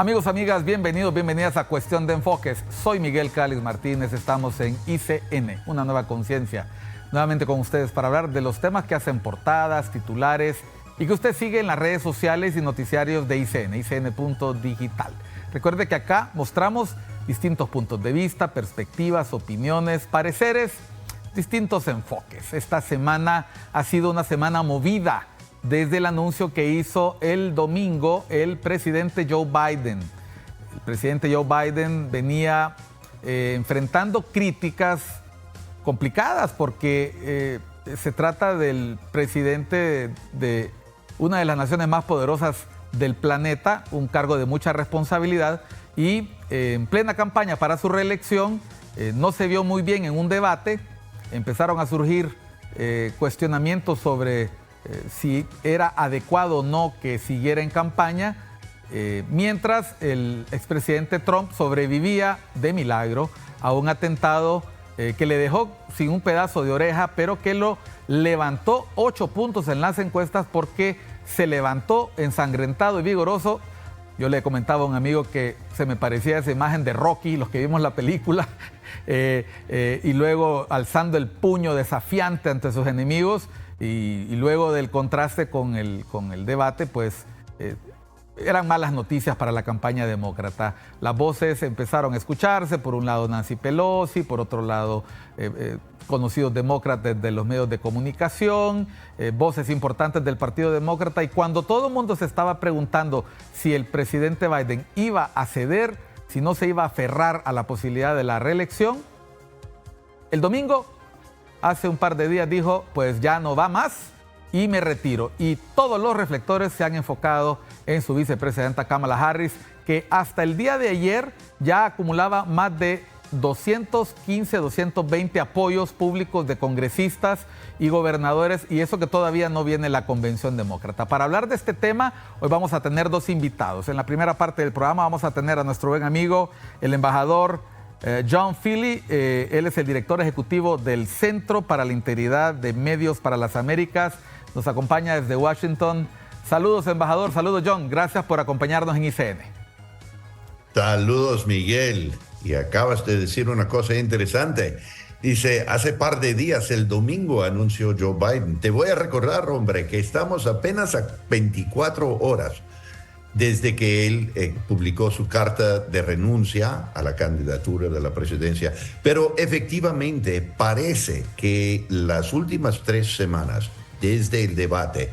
Amigos, amigas, bienvenidos, bienvenidas a Cuestión de Enfoques. Soy Miguel Cáliz Martínez, estamos en ICN, una nueva conciencia. Nuevamente con ustedes para hablar de los temas que hacen portadas, titulares y que usted sigue en las redes sociales y noticiarios de ICN, icn.digital. Recuerde que acá mostramos distintos puntos de vista, perspectivas, opiniones, pareceres, distintos enfoques. Esta semana ha sido una semana movida desde el anuncio que hizo el domingo el presidente Joe Biden. El presidente Joe Biden venía enfrentando críticas complicadas porque se trata del presidente de una de las naciones más poderosas del planeta, un cargo de mucha responsabilidad y en plena campaña para su reelección no se vio muy bien en un debate. Empezaron a surgir cuestionamientos sobre si era adecuado o no que siguiera en campaña, mientras el expresidente Trump sobrevivía de milagro a un atentado que le dejó sin un pedazo de oreja, pero que lo levantó 8 puntos en las encuestas porque se levantó ensangrentado y vigoroso. Yo le comentaba a un amigo que se me parecía esa imagen de Rocky, los que vimos la película, y luego alzando el puño desafiante ante sus enemigos. Y luego del contraste con el debate, pues eran malas noticias para la campaña demócrata. Las voces empezaron a escucharse, por un lado Nancy Pelosi, por otro lado conocidos demócratas de los medios de comunicación, voces importantes del Partido Demócrata. Y cuando todo el mundo se estaba preguntando si el presidente Biden iba a ceder, si no se iba a aferrar a la posibilidad de la reelección, el domingo, hace un par de días, dijo, pues ya no va más y me retiro. Y todos los reflectores se han enfocado en su vicepresidenta Kamala Harris, que hasta el día de ayer ya acumulaba más de 215, 220 apoyos públicos de congresistas y gobernadores, y eso que todavía no viene la convención demócrata. Para hablar de este tema, hoy vamos a tener 2 invitados. En la primera parte del programa vamos a tener a nuestro buen amigo, el embajador John Feeley. Él es el director ejecutivo del Centro para la Integridad de Medios para las Américas. Nos acompaña desde Washington. Saludos, embajador. Saludos, John. Gracias por acompañarnos en ICN. Saludos, Miguel. Y acabas de decir una cosa interesante. Dice, hace par de días, el domingo, anunció Joe Biden. Te voy a recordar, hombre, que estamos apenas a 24 horas desde que él publicó su carta de renuncia a la candidatura de la presidencia. Pero efectivamente parece que las últimas 3 semanas, desde el debate,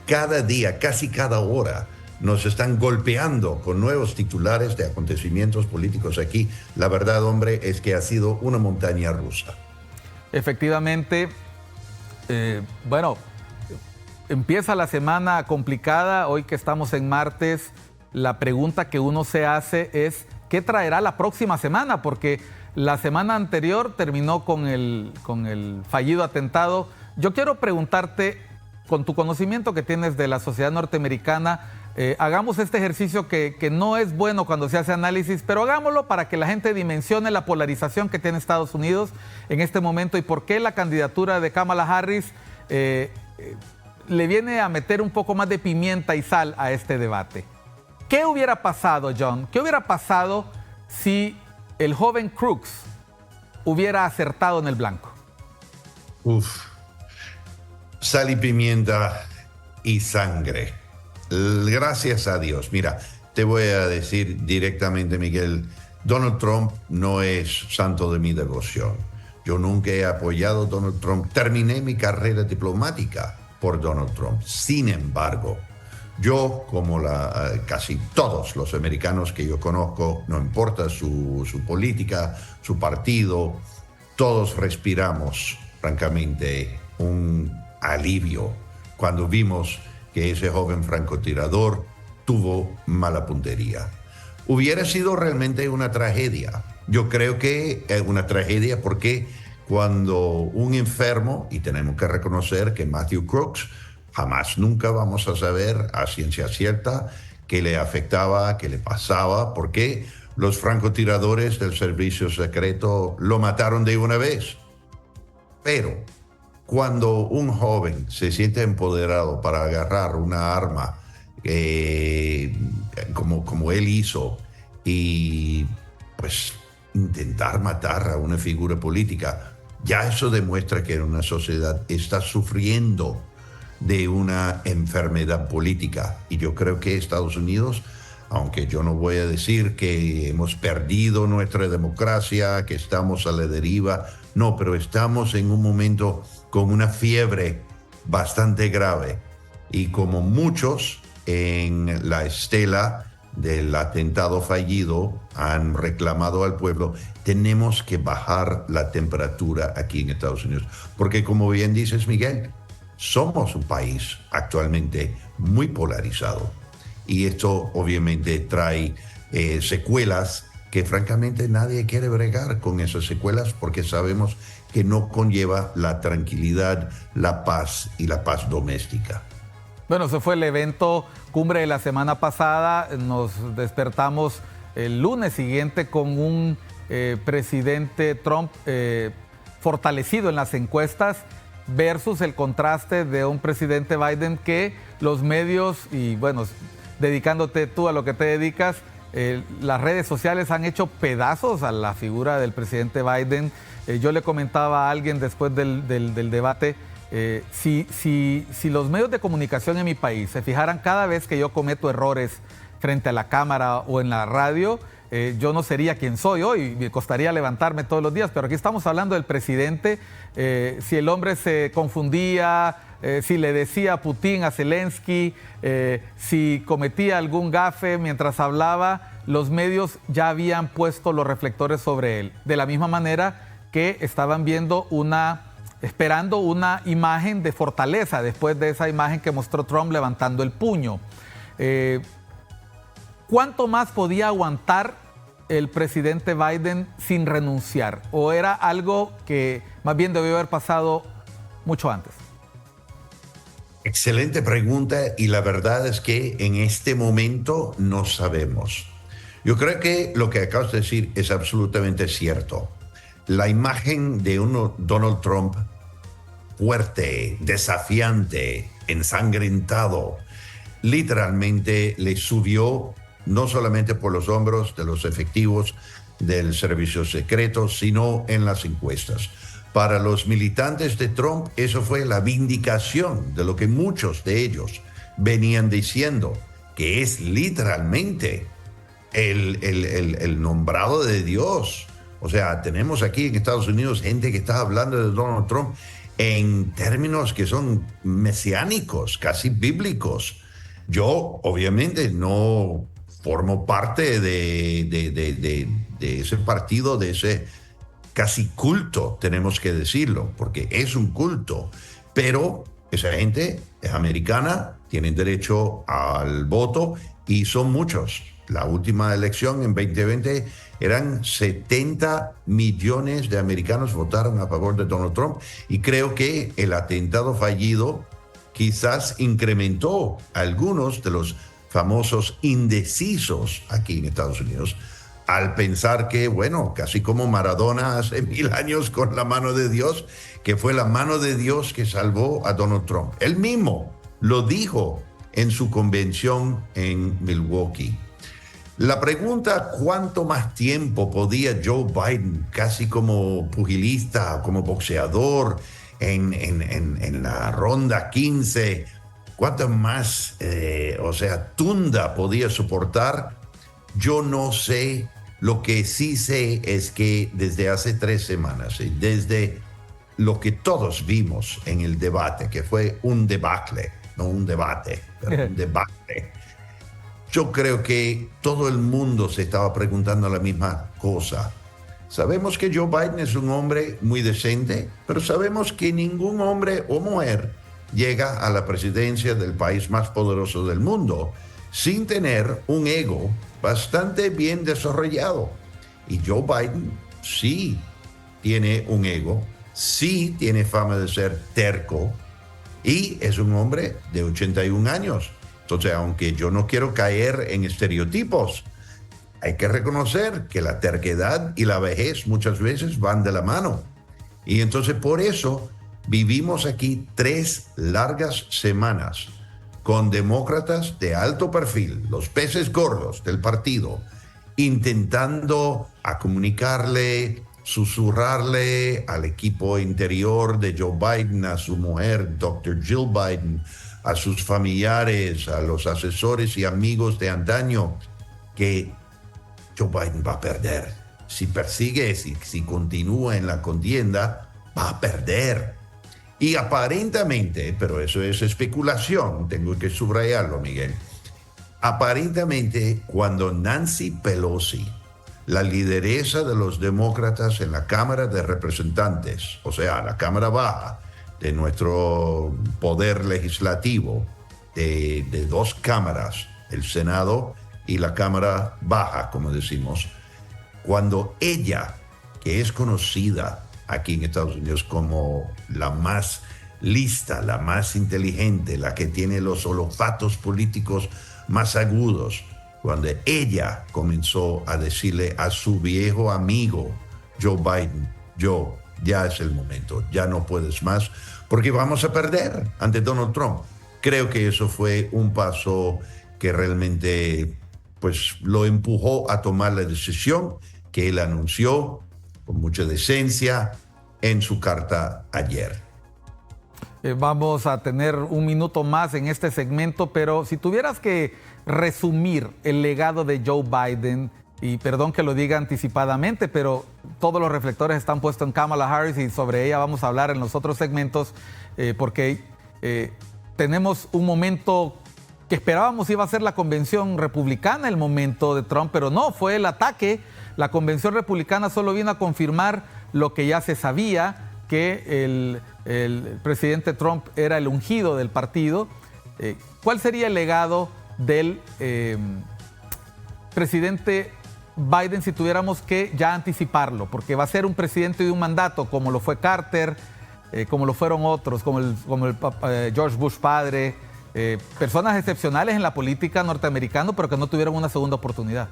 cada día, casi cada hora, nos están golpeando con nuevos titulares de acontecimientos políticos aquí. La verdad, hombre, es que ha sido una montaña rusa. Efectivamente, empieza la semana complicada. Hoy que estamos en martes, la pregunta que uno se hace es ¿qué traerá la próxima semana? Porque la semana anterior terminó con el fallido atentado. Yo quiero preguntarte, con tu conocimiento que tienes de la sociedad norteamericana, hagamos este ejercicio que no es bueno cuando se hace análisis, pero hagámoslo para que la gente dimensione la polarización que tiene Estados Unidos en este momento y por qué la candidatura de Kamala Harris le viene a meter un poco más de pimienta y sal a este debate. ¿Qué hubiera pasado, John? ¿Qué hubiera pasado si el joven Crooks hubiera acertado en el blanco? Sal y pimienta y sangre. Gracias a Dios. Mira, te voy a decir directamente, Miguel, Donald Trump no es santo de mi devoción. Yo nunca he apoyado a Donald Trump. Terminé mi carrera diplomática por Donald Trump. Sin embargo, yo, como casi todos los americanos que yo conozco, no importa su política, su partido, todos respiramos, francamente, un alivio cuando vimos que ese joven francotirador tuvo mala puntería. Hubiera sido realmente una tragedia. Yo creo que es una tragedia porque cuando un enfermo, y tenemos que reconocer que Matthew Crooks, jamás nunca vamos a saber a ciencia cierta qué le afectaba, qué le pasaba, porque los francotiradores del servicio secreto lo mataron de una vez. Pero cuando un joven se siente empoderado para agarrar una arma como él hizo, y pues intentar matar a una figura política, ya eso demuestra que una sociedad está sufriendo de una enfermedad política. Y yo creo que Estados Unidos, aunque yo no voy a decir que hemos perdido nuestra democracia, que estamos a la deriva, no, pero estamos en un momento con una fiebre bastante grave. Y como muchos en la estela del atentado fallido han reclamado al pueblo, tenemos que bajar la temperatura aquí en Estados Unidos. Porque como bien dices, Miguel, somos un país actualmente muy polarizado. Y esto obviamente trae secuelas que francamente nadie quiere bregar con esas secuelas, porque sabemos que no conlleva la tranquilidad, la paz y la paz doméstica. Bueno, ese fue el evento cumbre de la semana pasada. Nos despertamos el lunes siguiente con un presidente Trump fortalecido en las encuestas versus el contraste de un presidente Biden que los medios, y bueno, dedicándote tú a lo que te dedicas, las redes sociales han hecho pedazos a la figura del presidente Biden. Yo le comentaba a alguien después del debate, si los medios de comunicación en mi país se fijaran cada vez que yo cometo errores frente a la cámara o en la radio, yo no sería quien soy hoy, me costaría levantarme todos los días, pero aquí estamos hablando del presidente. Si el hombre se confundía, si le decía a Putin, a Zelensky, si cometía algún gafe mientras hablaba, los medios ya habían puesto los reflectores sobre él. De la misma manera que estaban esperando una imagen de fortaleza después de esa imagen que mostró Trump levantando el puño. ¿Cuánto más podía aguantar el presidente Biden sin renunciar? ¿O era algo que más bien debió haber pasado mucho antes? Excelente pregunta, y la verdad es que en este momento no sabemos. Yo creo que lo que acabas de decir es absolutamente cierto. La imagen de Donald Trump fuerte, desafiante, ensangrentado, literalmente le subió no solamente por los hombros de los efectivos del servicio secreto, sino en las encuestas. Para los militantes de Trump, eso fue la vindicación de lo que muchos de ellos venían diciendo, que es literalmente el nombrado de Dios. O sea, tenemos aquí en Estados Unidos gente que está hablando de Donald Trump en términos que son mesiánicos, casi bíblicos. Yo, obviamente, no formo parte de ese partido, de ese casi culto, tenemos que decirlo, porque es un culto. Pero esa gente es americana, tienen derecho al voto y son muchos. La última elección en 2020 eran 70 millones de americanos votaron a favor de Donald Trump, y creo que el atentado fallido quizás incrementó algunos de los famosos indecisos aquí en Estados Unidos al pensar que, bueno, casi como Maradona hace 1000 años con la mano de Dios, que fue la mano de Dios que salvó a Donald Trump. Él mismo lo dijo en su convención en Milwaukee. La pregunta, ¿cuánto más tiempo podía Joe Biden, casi como pugilista, como boxeador, en la ronda 15, cuánto más, tunda podía soportar? Yo no sé. Lo que sí sé es que desde hace 3 semanas, desde lo que todos vimos en el debate, que fue un debacle, no un debate, pero un debate, yo creo que todo el mundo se estaba preguntando la misma cosa. Sabemos que Joe Biden es un hombre muy decente, pero sabemos que ningún hombre o mujer llega a la presidencia del país más poderoso del mundo sin tener un ego bastante bien desarrollado. Y Joe Biden sí tiene un ego, sí tiene fama de ser terco, y es un hombre de 81 años. Entonces, aunque yo no quiero caer en estereotipos, hay que reconocer que la terquedad y la vejez muchas veces van de la mano. Y entonces por eso vivimos aquí 3 largas semanas con demócratas de alto perfil, los peces gordos del partido, intentando a comunicarle, susurrarle al equipo interior de Joe Biden, a su mujer, Dr. Jill Biden, a sus familiares, a los asesores y amigos de antaño, que Joe Biden va a perder. Si persigue, si continúa en la contienda, va a perder. Y aparentemente, pero eso es especulación, tengo que subrayarlo, Miguel, aparentemente cuando Nancy Pelosi, la lideresa de los demócratas en la Cámara de Representantes, o sea, la Cámara Baja de nuestro poder legislativo, de dos cámaras, el Senado y la Cámara Baja, como decimos, cuando ella, que es conocida aquí en Estados Unidos como la más lista, la más inteligente, la que tiene los olfatos políticos más agudos, cuando ella comenzó a decirle a su viejo amigo Joe Biden, Joe, ya es el momento, ya no puedes más, porque vamos a perder ante Donald Trump. Creo que eso fue un paso que realmente pues lo empujó a tomar la decisión que él anunció con mucha decencia en su carta ayer. Vamos a tener un minuto más en este segmento, pero si tuvieras que resumir el legado de Joe Biden, y perdón que lo diga anticipadamente, pero todos los reflectores están puestos en Kamala Harris y sobre ella vamos a hablar en los otros segmentos, porque tenemos un momento que esperábamos iba a ser la convención republicana, el momento de Trump, pero no, fue el ataque. La convención republicana solo vino a confirmar lo que ya se sabía, que el presidente Trump era el ungido del partido. ¿Cuál sería el legado del presidente Biden si tuviéramos que ya anticiparlo? Porque va a ser un presidente de un mandato, como lo fue Carter, como lo fueron otros, como el George Bush padre, personas excepcionales en la política norteamericana, pero que no tuvieron una segunda oportunidad.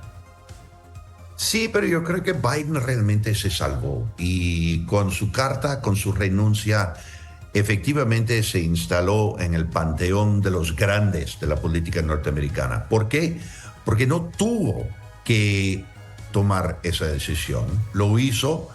Sí, pero yo creo que Biden realmente se salvó y con su carta, con su renuncia, efectivamente se instaló en el panteón de los grandes de la política norteamericana. ¿Por qué? Porque no tuvo que tomar esa decisión. Lo hizo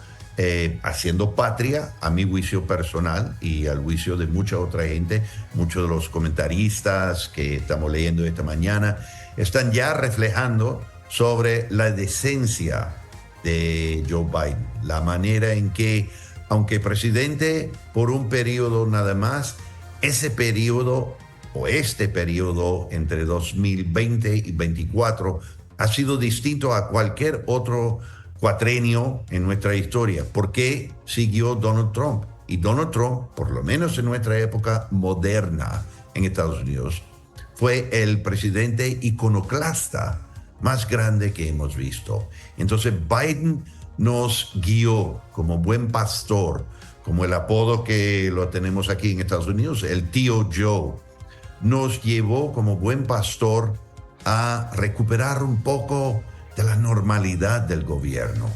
haciendo patria, a mi juicio personal y al juicio de mucha otra gente. Muchos de los comentaristas que estamos leyendo esta mañana están ya reflejando sobre la decencia de Joe Biden, la manera en que, aunque presidente por un periodo nada más, ese periodo o este periodo entre 2020 y 2024 ha sido distinto a cualquier otro cuatrenio en nuestra historia. ¿Por qué siguió Donald Trump? Y Donald Trump, por lo menos en nuestra época moderna en Estados Unidos, fue el presidente iconoclasta más grande que hemos visto. Entonces Biden nos guió como buen pastor, como el apodo que lo tenemos aquí en Estados Unidos, el tío Joe, nos llevó como buen pastor a recuperar un poco de la normalidad del gobierno,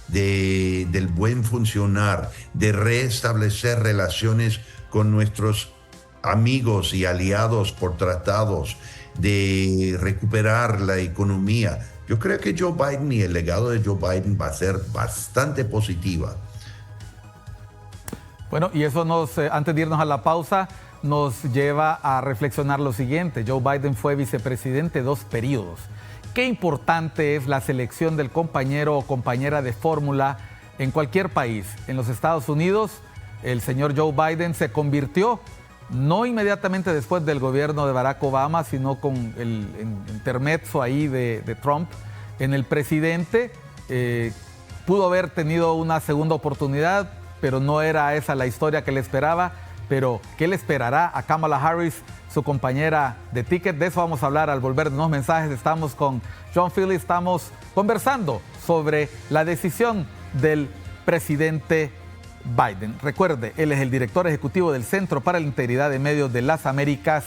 del buen funcionar, de restablecer relaciones con nuestros amigos y aliados por tratados, de recuperar la economía. Yo creo que Joe Biden y el legado de Joe Biden va a ser bastante positiva. Bueno, y eso antes de irnos a la pausa, nos lleva a reflexionar lo siguiente. Joe Biden fue vicepresidente 2 periodos. Qué importante es la selección del compañero o compañera de fórmula en cualquier país. En los Estados Unidos, el señor Joe Biden se convirtió, no inmediatamente después del gobierno de Barack Obama, sino con el intermezzo ahí de Trump, en el presidente. Pudo haber tenido una segunda oportunidad, pero no era esa la historia que le esperaba. Pero, ¿qué le esperará a Kamala Harris, su compañera de ticket? De eso vamos a hablar al volver de unos mensajes. Estamos con John Philly, estamos conversando sobre la decisión del presidente Biden. Recuerde, él es el director ejecutivo del Centro para la Integridad de Medios de las Américas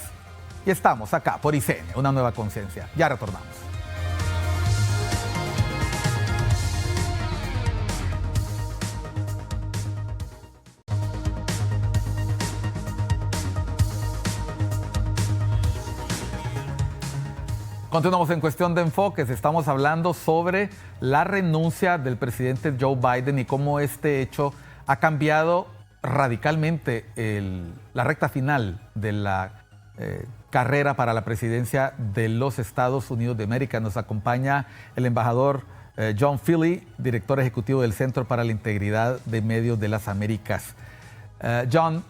y estamos acá por ICN, una nueva conciencia. Ya retornamos. Continuamos en Cuestión de Enfoques. Estamos hablando sobre la renuncia del presidente Joe Biden y cómo este hecho ha cambiado radicalmente la recta final de la carrera para la presidencia de los Estados Unidos de América. Nos acompaña el embajador John Feeley, director ejecutivo del Centro para la Integridad de Medios de las Américas. John,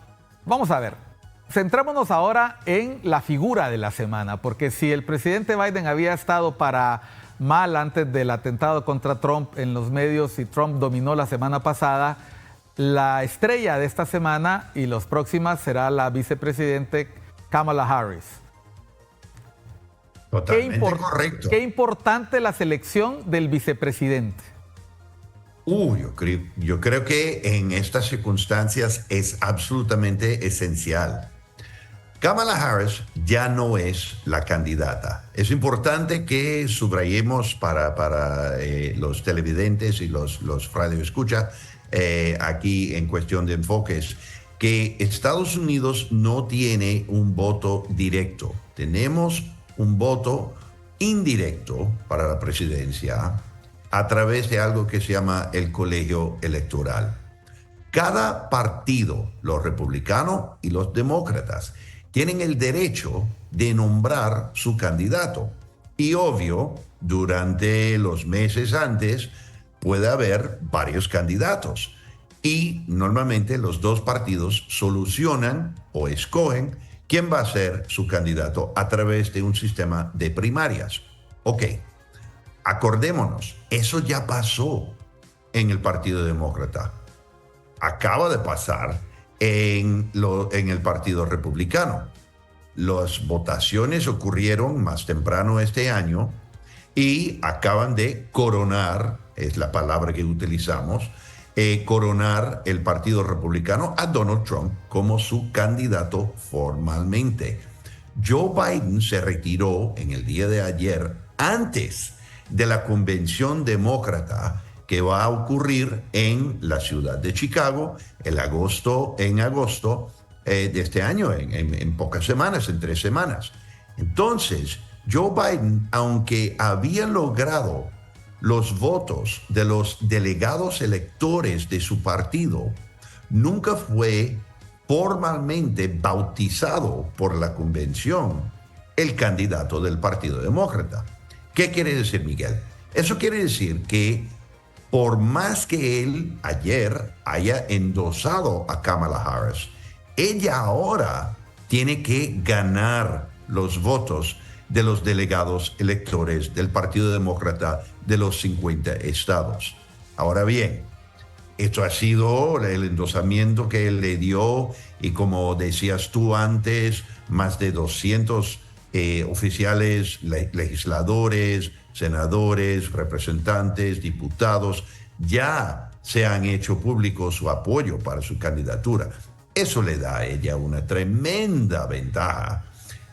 vamos a ver. Centrémonos ahora en la figura de la semana, porque si el presidente Biden había estado para mal antes del atentado contra Trump en los medios y Trump dominó la semana pasada, la estrella de esta semana y las próximas será la vicepresidente Kamala Harris. Totalmente correcto. Qué importante la selección del vicepresidente. Yo creo que en estas circunstancias es absolutamente esencial. Kamala Harris ya no es la candidata. Es importante que subrayemos para los televidentes y los radioescuchas aquí en Cuestión de Enfoques que Estados Unidos no tiene un voto directo. Tenemos un voto indirecto para la presidencia a través de algo que se llama el colegio electoral. Cada partido, los republicanos y los demócratas, tienen el derecho de nombrar su candidato. Y obvio, durante los meses antes puede haber varios candidatos. Y normalmente los dos partidos solucionan o escogen quién va a ser su candidato a través de un sistema de primarias. Ok, acordémonos, eso ya pasó en el Partido Demócrata. Acaba de pasar en el Partido Republicano. Las votaciones ocurrieron más temprano este año y acaban de coronar, es la palabra que utilizamos, coronar el Partido Republicano a Donald Trump como su candidato formalmente. Joe Biden se retiró en el día de ayer antes de la convención demócrata que va a ocurrir en la ciudad de Chicago en agosto de este año, en pocas semanas, en 3 semanas. Entonces, Joe Biden, aunque había logrado los votos de los delegados electores de su partido, nunca fue formalmente bautizado por la convención el candidato del Partido Demócrata. ¿Qué quiere decir, Miguel? Eso quiere decir que por más que él ayer haya endosado a Kamala Harris, ella ahora tiene que ganar los votos de los delegados electores del Partido Demócrata de los 50 estados. Ahora bien, esto ha sido el endosamiento que él le dio y como decías tú antes, más de 200 oficiales, legisladores, senadores, representantes, diputados, ya se han hecho público su apoyo para su candidatura. Eso le da a ella una tremenda ventaja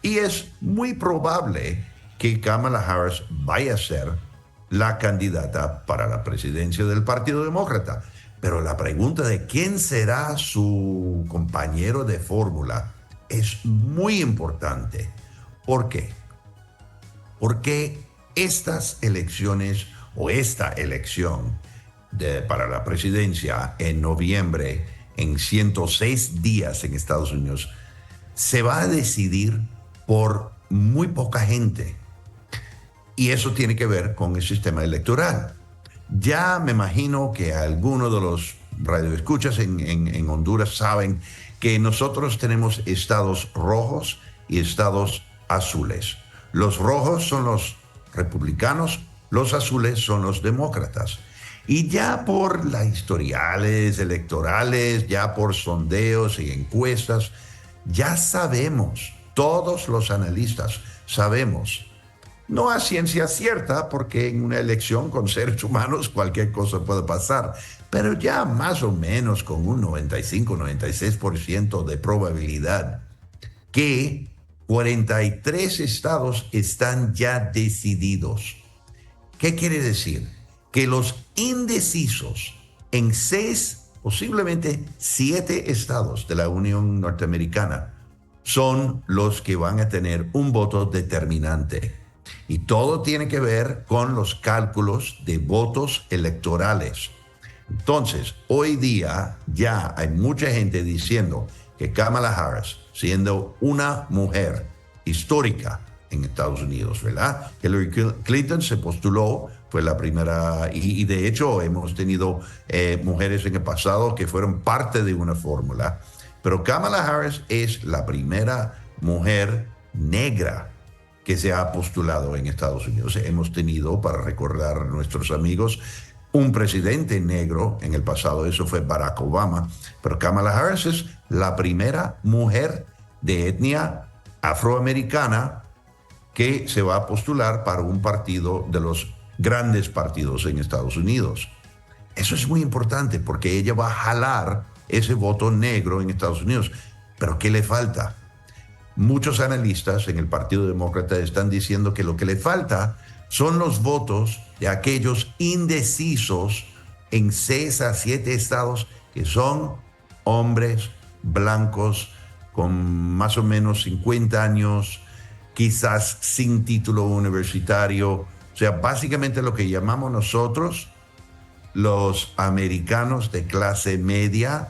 y es muy probable que Kamala Harris vaya a ser la candidata para la presidencia del Partido Demócrata. Pero la pregunta de quién será su compañero de fórmula es muy importante. ¿Por qué? Porque estas elecciones o esta elección para la presidencia en noviembre, en 106 días en Estados Unidos, se va a decidir por muy poca gente. Y eso tiene que ver con el sistema electoral. Ya me imagino que algunos de los radioescuchas en Honduras saben que nosotros tenemos estados rojos y estados azules. Los rojos son los republicanos, los azules son los demócratas. Y ya por las historiales electorales, ya por sondeos y encuestas, ya sabemos, todos los analistas sabemos, no a ciencia cierta, porque en una elección con seres humanos cualquier cosa puede pasar, pero ya más o menos con un 95-96% de probabilidad que 43 estados están ya decididos. ¿Qué quiere decir? Que los indecisos en 6, posiblemente 7 estados de la Unión Norteamericana son los que van a tener un voto determinante Y todo tiene que ver con los cálculos de votos electorales. Entonces, hoy día ya hay mucha gente diciendo que Kamala Harris, siendo una mujer histórica en Estados Unidos, ¿verdad? Hillary Clinton se postuló, fue la primera, y de hecho hemos tenido mujeres en el pasado que fueron parte de una fórmula, pero Kamala Harris es la primera mujer negra que se ha postulado en Estados Unidos. Hemos tenido, para recordar a nuestros amigos, un presidente negro en el pasado, eso fue Barack Obama, pero Kamala Harris es la primera mujer de etnia afroamericana que se va a postular para un partido de los grandes partidos en Estados Unidos. Eso es muy importante porque ella va a jalar ese voto negro en Estados Unidos. Pero ¿qué le falta? Muchos analistas en el Partido Demócrata están diciendo que lo que le falta son los votos de aquellos indecisos en 6 a 7 estados que son hombres blancos con más o menos 50 años, quizás sin título universitario. O sea, básicamente lo que llamamos nosotros los americanos de clase media,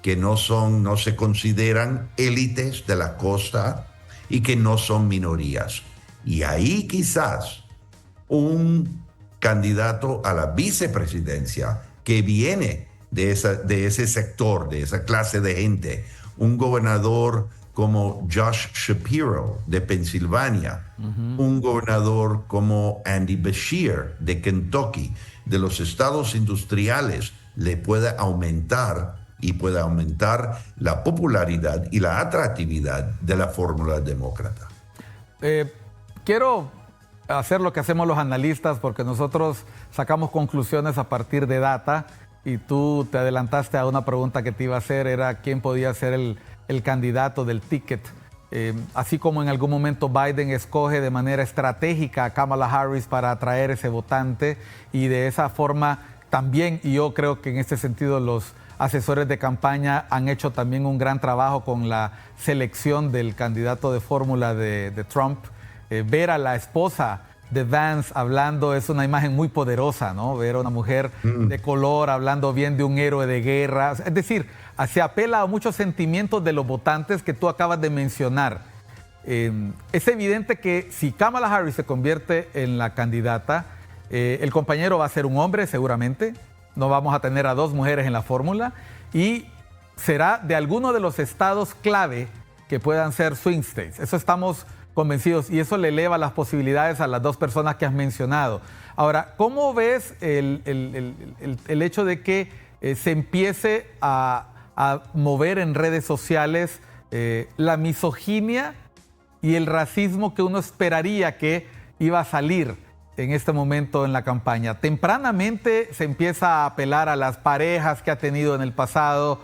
que no se consideran élites de la costa y que no son minorías. Y ahí quizás un candidato a la vicepresidencia que viene de ese sector, de esa clase de gente, un gobernador como Josh Shapiro de Pensilvania, un gobernador como Andy Beshear de Kentucky, de los estados industriales, le puede aumentar la popularidad y la atractividad de la fórmula demócrata. Quiero hacer lo que hacemos los analistas, porque nosotros sacamos conclusiones a partir de data, y tú te adelantaste a una pregunta que te iba a hacer, era quién podía ser el candidato del ticket. Así como en algún momento Biden escoge de manera estratégica a Kamala Harris para atraer ese votante, y de esa forma también, y yo creo que en este sentido los asesores de campaña han hecho también un gran trabajo con la selección del candidato de fórmula de Trump. Ver a la esposa de Vance hablando es una imagen muy poderosa, ¿no? Ver a una mujer de color hablando bien de un héroe de guerra. Es decir, se apela a muchos sentimientos de los votantes que tú acabas de mencionar. Es evidente que si Kamala Harris se convierte en la candidata, el compañero va a ser un hombre seguramente. No vamos a tener a 2 mujeres en la fórmula, y será de alguno de los estados clave que puedan ser swing states. Eso estamos convencidos, y eso le eleva las posibilidades a las 2 personas que has mencionado. Ahora, ¿cómo ves el hecho de que se empiece a mover en redes sociales la misoginia y el racismo que uno esperaría que iba a salir en este momento en la campaña? Tempranamente se empieza a apelar a las parejas que ha tenido en el pasado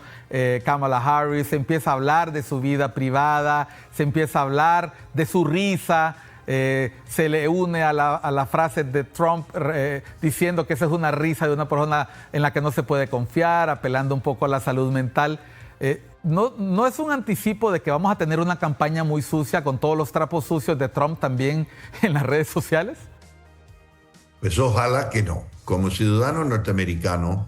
Kamala Harris, se empieza a hablar de su vida privada, se empieza a hablar de su risa, se le une a la frase de Trump diciendo que esa es una risa de una persona en la que no se puede confiar, apelando un poco a la salud mental. ¿No es un anticipo de que vamos a tener una campaña muy sucia con todos los trapos sucios de Trump también en las redes sociales? Pues ojalá que no. Como ciudadano norteamericano,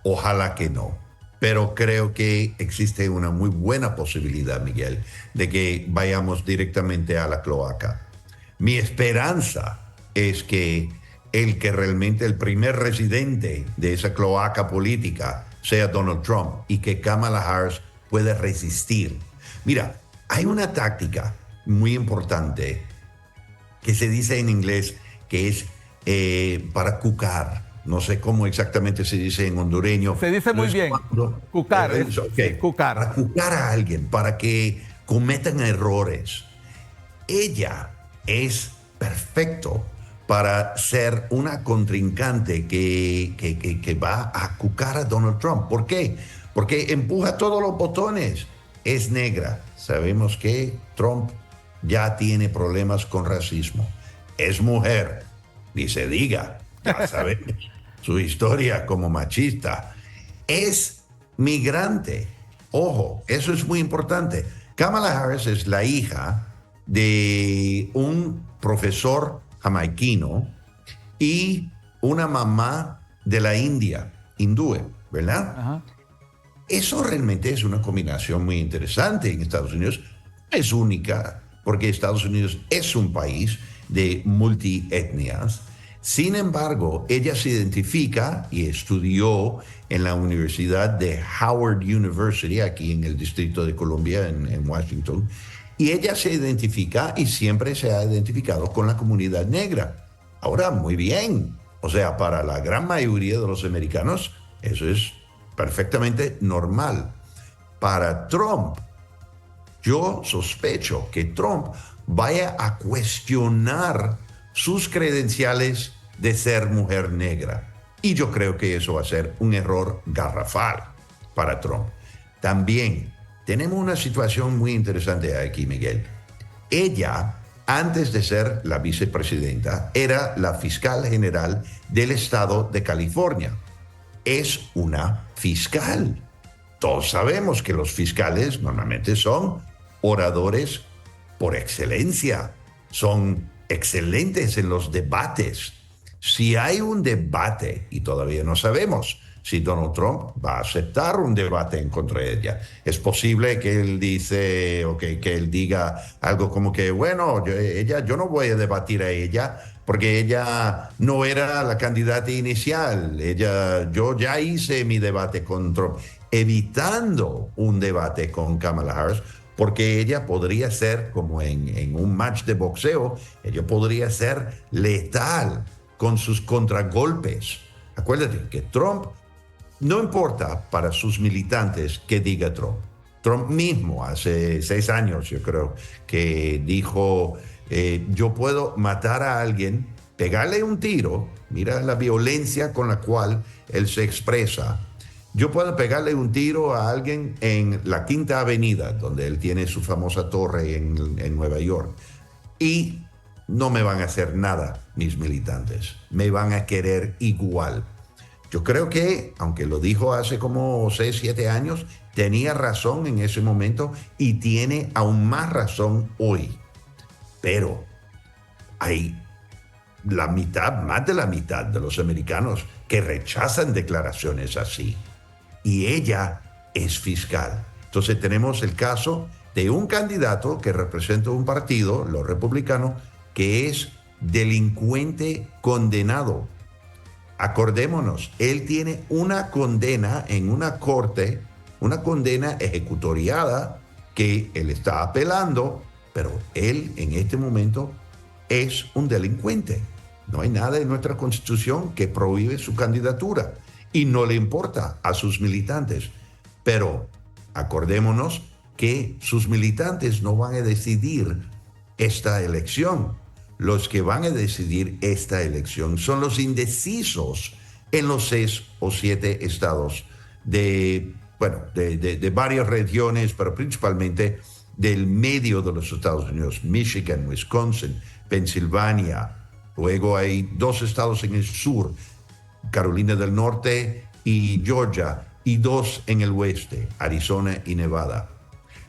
ojalá que no. Pero creo que existe una muy buena posibilidad, Miguel, de que vayamos directamente a la cloaca. Mi esperanza es que realmente el primer residente de esa cloaca política sea Donald Trump, y que Kamala Harris pueda resistir. Mira, hay una táctica muy importante que se dice en inglés que es para cucar. No sé cómo exactamente se dice en hondureño. Se dice muy bien. Cucar. Okay. Cucar. Para cucar a alguien, para que cometan errores. Ella es perfecto para ser una contrincante que va a cucar a Donald Trump. ¿Por qué? Porque empuja todos los botones. Es negra. Sabemos que Trump ya tiene problemas con racismo. Es mujer. Ni se diga. Ya sabemos su historia como machista. Es migrante. Ojo, eso es muy importante. Kamala Harris es la hija de un profesor jamaiquino y una mamá de la India, hindú, ¿verdad? Ajá. Eso realmente es una combinación muy interesante en Estados Unidos. Es única porque Estados Unidos es un país de multietnias. Sin embargo, ella se identifica y estudió en la Universidad de Howard University, aquí en el Distrito de Columbia, en Washington, y ella se identifica y siempre se ha identificado con la comunidad negra. Ahora, muy bien. O sea, para la gran mayoría de los americanos, eso es perfectamente normal. Para Trump, yo sospecho que Trump vaya a cuestionar sus credenciales de ser mujer negra. Y yo creo que eso va a ser un error garrafal para Trump. También tenemos una situación muy interesante aquí, Miguel. Ella, antes de ser la vicepresidenta, era la fiscal general del estado de California. Es una fiscal. Todos sabemos que los fiscales normalmente son oradores por excelencia, son excelentes en los debates. Si hay un debate, y todavía no sabemos si Donald Trump va a aceptar un debate en contra de ella, es posible que él dice, que él diga algo como que, bueno, yo no voy a debatir a ella porque ella no era la candidata inicial. Yo ya hice mi debate con Trump, evitando un debate con Kamala Harris, porque ella podría ser, como en un match de boxeo, ella podría ser letal con sus contragolpes. Acuérdate que Trump, no importa para sus militantes que diga Trump. Trump mismo, hace 6 años, yo creo, que dijo, yo puedo matar a alguien, pegarle un tiro, mira la violencia con la cual él se expresa. Yo puedo pegarle un tiro a alguien en la Quinta Avenida, donde él tiene su famosa torre en Nueva York, y no me van a hacer nada mis militantes, me van a querer igual. Yo creo que, aunque lo dijo hace como 6, 7 años, tenía razón en ese momento y tiene aún más razón hoy. Pero hay más de la mitad de los americanos que rechazan declaraciones así. Y ella es fiscal. Entonces tenemos el caso de un candidato que representa un partido, los republicanos, que es delincuente condenado. Acordémonos, él tiene una condena en una corte, una condena ejecutoriada que él está apelando, pero él en este momento es un delincuente. No hay nada en nuestra Constitución que prohíbe su candidatura y no le importa a sus militantes. Pero acordémonos que sus militantes no van a decidir esta elección. Los que van a decidir esta elección son los indecisos en los 6 o 7 estados de varias regiones, pero principalmente del medio de los Estados Unidos, Michigan, Wisconsin, Pensilvania. Luego hay 2 estados en el sur, Carolina del Norte y Georgia, y 2 en el oeste, Arizona y Nevada.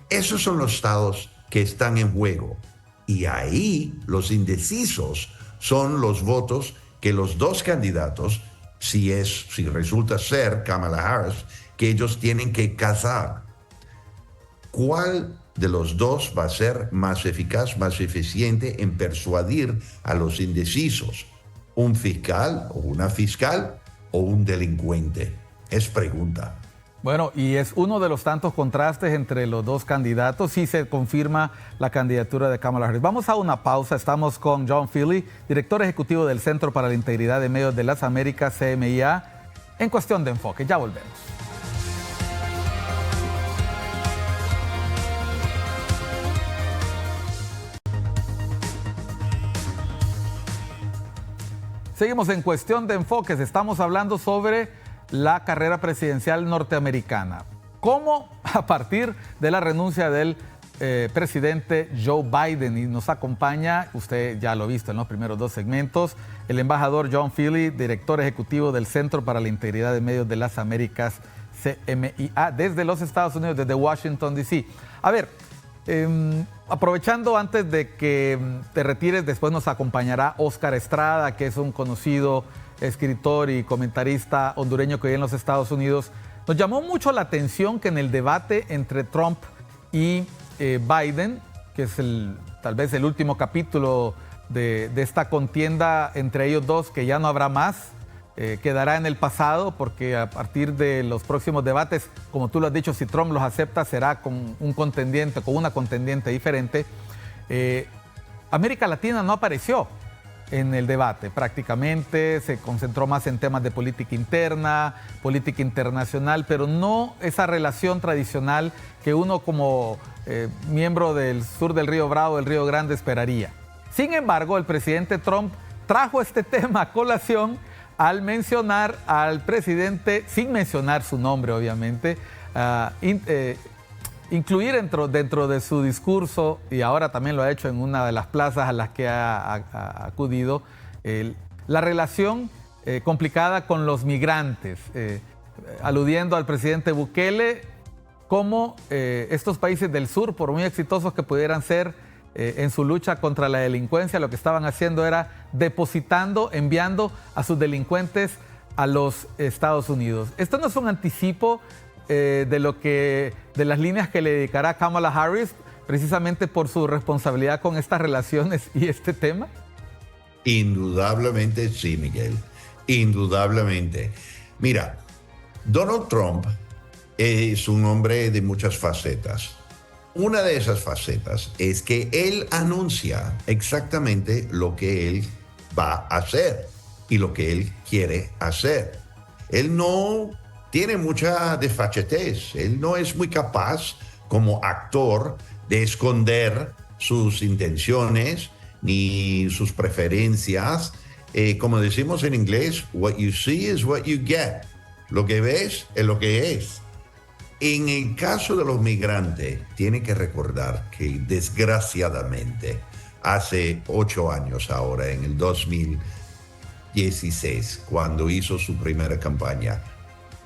Esos son los estados que están en juego. Y ahí los indecisos son los votos que los 2 candidatos, si resulta ser Kamala Harris, que ellos tienen que cazar. ¿Cuál de los 2 va a ser más eficaz, más eficiente en persuadir a los indecisos? ¿Un fiscal o una fiscal o un delincuente? Es pregunta. Bueno, y es uno de los tantos contrastes entre los 2 candidatos si se confirma la candidatura de Kamala Harris. Vamos a una pausa. Estamos con John Feeley, director ejecutivo del Centro para la Integridad de Medios de las Américas, CMIA, en Cuestión de Enfoque. Ya volvemos. Seguimos en Cuestión de Enfoques. Estamos hablando sobre la carrera presidencial norteamericana. ¿Cómo a partir de la renuncia del presidente Joe Biden? Y nos acompaña, usted ya lo ha visto en los primeros 2 segmentos, el embajador John Feeley, director ejecutivo del Centro para la Integridad de Medios de las Américas, CMIA, desde los Estados Unidos, desde Washington, D.C. A ver, Aprovechando antes de que te retires, después nos acompañará Óscar Estrada, que es un conocido escritor y comentarista hondureño que vive en los Estados Unidos. Nos llamó mucho la atención que en el debate entre Trump y Biden, que es tal vez el último capítulo de esta contienda entre ellos dos, que ya no habrá más, quedará en el pasado, porque a partir de los próximos debates, como tú lo has dicho, si Trump los acepta, será con un contendiente, con una contendiente diferente. América Latina no apareció en el debate, prácticamente se concentró más en temas de política interna, política internacional, pero no esa relación tradicional que uno como miembro del sur del Río Bravo, del Río Grande, esperaría. Sin embargo, el presidente Trump trajo este tema a colación al mencionar al presidente, sin mencionar su nombre obviamente, incluir dentro de su discurso, y ahora también lo ha hecho en una de las plazas a las que ha acudido, la relación complicada con los migrantes, aludiendo al presidente Bukele, como estos países del sur, por muy exitosos que pudieran ser en su lucha contra la delincuencia, lo que estaban haciendo era depositando, enviando a sus delincuentes a los Estados Unidos. Esto no es un anticipo de las líneas que le dedicará Kamala Harris, precisamente por su responsabilidad con estas relaciones y este tema. Indudablemente sí, Miguel. Indudablemente. Mira, Donald Trump es un hombre de muchas facetas. Una de esas facetas es que él anuncia exactamente lo que él va a hacer y lo que él quiere hacer. Él no tiene mucha desfachatez, él no es muy capaz como actor de esconder sus intenciones ni sus preferencias. Como decimos en inglés, what you see is what you get. Lo que ves es lo que es. En el caso de los migrantes, tiene que recordar que desgraciadamente hace 8 años ahora, en el 2016, cuando hizo su primera campaña,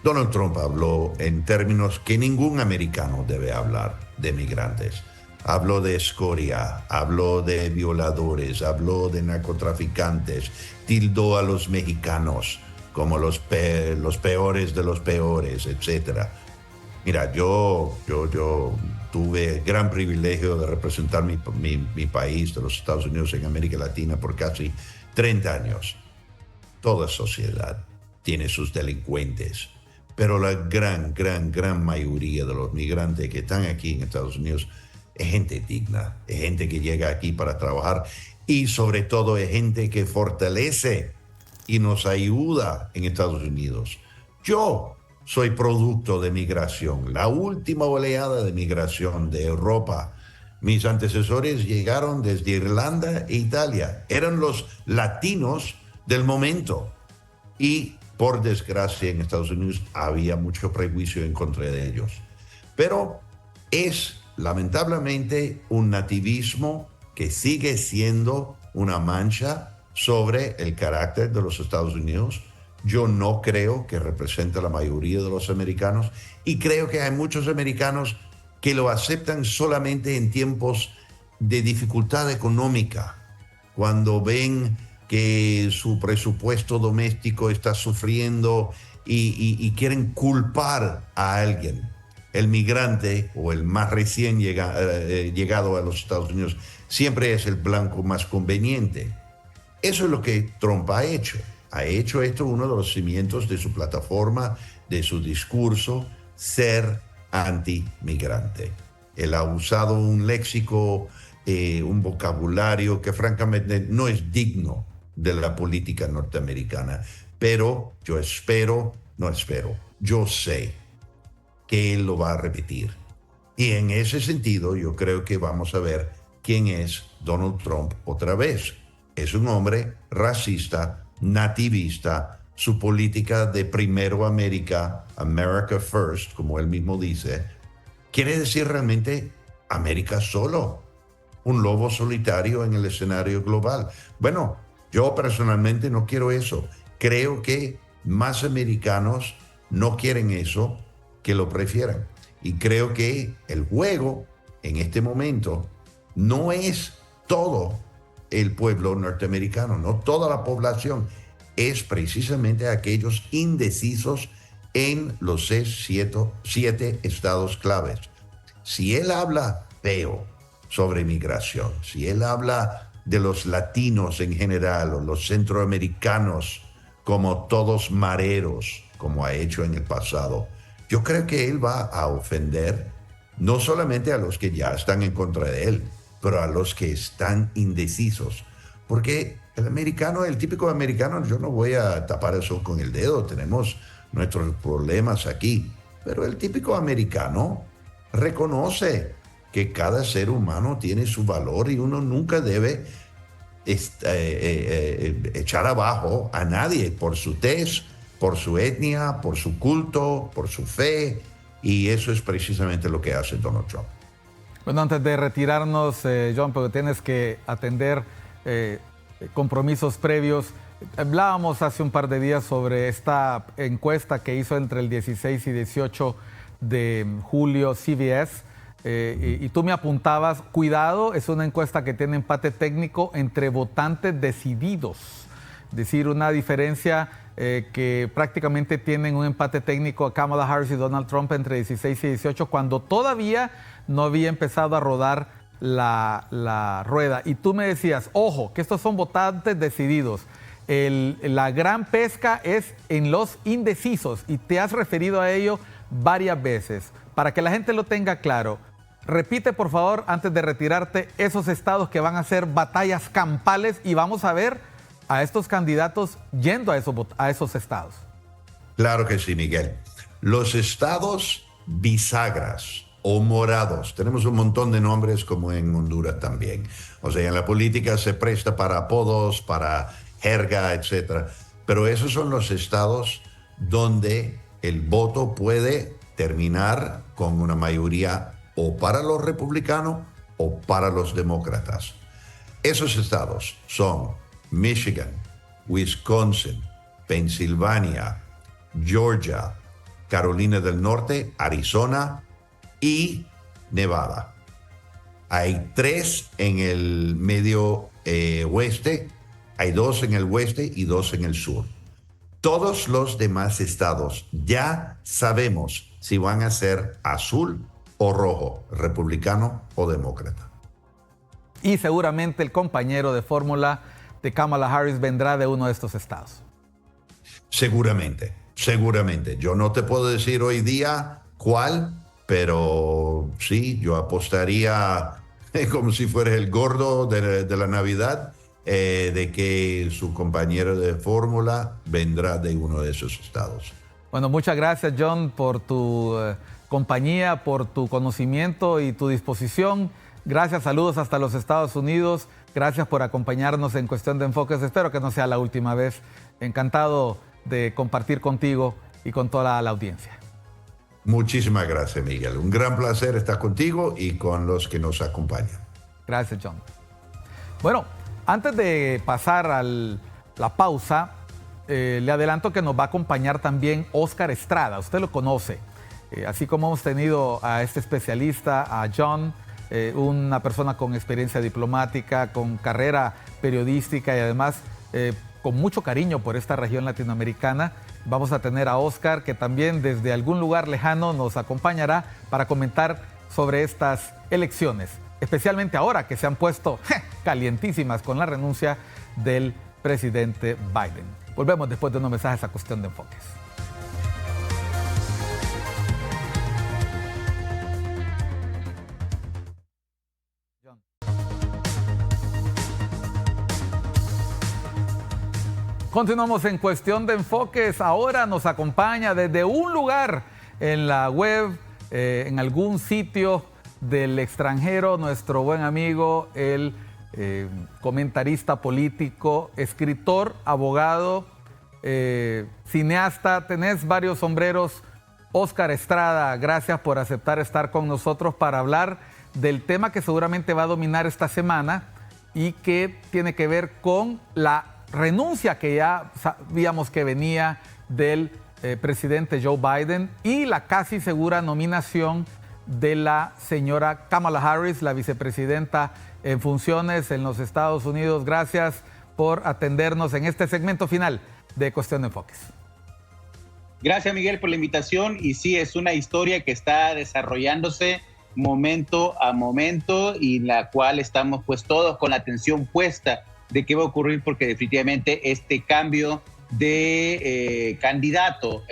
Donald Trump habló en términos que ningún americano debe hablar de migrantes. Habló de escoria, habló de violadores, habló de narcotraficantes, tildó a los mexicanos como los peores de los peores, etc. Mira, yo tuve el gran privilegio de representar mi país, de los Estados Unidos en América Latina, por casi 30 años. Toda sociedad tiene sus delincuentes, pero la gran mayoría de los migrantes que están aquí en Estados Unidos es gente digna, es gente que llega aquí para trabajar y sobre todo es gente que fortalece y nos ayuda en Estados Unidos. Yo soy producto de migración, la última oleada de migración de Europa. Mis antecesores llegaron desde Irlanda e Italia. Eran los latinos del momento. Y por desgracia en Estados Unidos había mucho prejuicio en contra de ellos. Pero es lamentablemente un nativismo que sigue siendo una mancha sobre el carácter de los Estados Unidos. Yo no creo que represente a la mayoría de los americanos y creo que hay muchos americanos que lo aceptan solamente en tiempos de dificultad económica, cuando ven que su presupuesto doméstico está sufriendo y quieren culpar a alguien. El migrante o el más recién llegado a los Estados Unidos siempre es el blanco más conveniente. Eso es lo que Trump ha hecho. Ha hecho esto uno de los cimientos de su plataforma, de su discurso, ser antimigrante. Él ha usado un léxico, un vocabulario que francamente no es digno de la política norteamericana. Pero yo sé que él lo va a repetir. Y en ese sentido yo creo que vamos a ver quién es Donald Trump otra vez. Es un hombre racista, nativista, su política de primero América, America First, como él mismo dice, quiere decir realmente América solo, un lobo solitario en el escenario global. Bueno, yo personalmente no quiero eso. Creo que más americanos no quieren eso, que lo prefieran. Y creo que el juego en este momento no es todo el pueblo norteamericano, no toda la población, es precisamente aquellos indecisos en los siete estados claves. Si él habla feo sobre migración, si él habla de los latinos en general o los centroamericanos como todos mareros, como ha hecho en el pasado, yo creo que él va a ofender no solamente a los que ya están en contra de él, pero a los que están indecisos. Porque el americano, el típico americano, yo no voy a tapar eso con el dedo, tenemos nuestros problemas aquí, pero el típico americano reconoce que cada ser humano tiene su valor y uno nunca debe echar abajo a nadie por su tez, por su etnia, por su culto, por su fe, y eso es precisamente lo que hace Donald Trump. Bueno, antes de retirarnos, John, porque tienes que atender compromisos previos, hablábamos hace un par de días sobre esta encuesta que hizo entre el 16 y 18 de julio CBS, y tú me apuntabas, cuidado, es una encuesta que tiene empate técnico entre votantes decididos, es decir, una diferencia que prácticamente tienen un empate técnico a Kamala Harris y Donald Trump entre 16 y 18, cuando todavía no había empezado a rodar la rueda. Y tú me decías, ojo, que estos son votantes decididos. La gran pesca es en los indecisos y te has referido a ello varias veces. Para que la gente lo tenga claro, repite por favor, antes de retirarte, esos estados que van a ser batallas campales y vamos a ver a estos candidatos yendo a esos estados. Claro que sí, Miguel. Los estados bisagras o morados, tenemos un montón de nombres como en Honduras también. O sea, en la política se presta para apodos, para jerga, etc. Pero esos son los estados donde el voto puede terminar con una mayoría o para los republicanos o para los demócratas. Esos estados son Michigan, Wisconsin, Pensilvania, Georgia, Carolina del Norte, Arizona y Nevada. Hay 3 en el medio oeste, hay 2 en el oeste y 2 en el sur. Todos los demás estados ya sabemos si van a ser azul o rojo, republicano o demócrata. Y seguramente el compañero de fórmula de Kamala Harris vendrá de uno de estos estados. Seguramente. Yo no te puedo decir hoy día cuál, pero sí, yo apostaría como si fuera el gordo de la Navidad, de que su compañero de fórmula vendrá de uno de esos estados. Bueno, muchas gracias, John, por tu compañía, por tu conocimiento y tu disposición. Gracias, saludos hasta los Estados Unidos. Gracias por acompañarnos en Cuestión de Enfoques. Espero que no sea la última vez. Encantado de compartir contigo y con toda la audiencia. Muchísimas gracias, Miguel. Un gran placer estar contigo y con los que nos acompañan. Gracias, John. Bueno, antes de pasar a la pausa, le adelanto que nos va a acompañar también Óscar Estrada. Usted lo conoce. Así como hemos tenido a este especialista, a John, una persona con experiencia diplomática, con carrera periodística y además con mucho cariño por esta región latinoamericana. Vamos a tener a Óscar, que también desde algún lugar lejano nos acompañará para comentar sobre estas elecciones, especialmente ahora que se han puesto calientísimas con la renuncia del presidente Biden. Volvemos después de unos mensajes a Cuestión de Enfoques. Continuamos en Cuestión de Enfoques. Ahora nos acompaña desde un lugar en la web, en algún sitio del extranjero, nuestro buen amigo, el comentarista político, escritor, abogado, cineasta. Tenés varios sombreros. Óscar Estrada, gracias por aceptar estar con nosotros para hablar del tema que seguramente va a dominar esta semana y que tiene que ver con la renuncia que ya sabíamos que venía del presidente Joe Biden y la casi segura nominación de la señora Kamala Harris, la vicepresidenta en funciones en los Estados Unidos. Gracias por atendernos en este segmento final de Cuestión de Enfoques. Gracias, Miguel, por la invitación. Y sí, es una historia que está desarrollándose momento a momento y la cual estamos pues todos con la atención puesta de qué va a ocurrir, porque definitivamente este cambio de candidato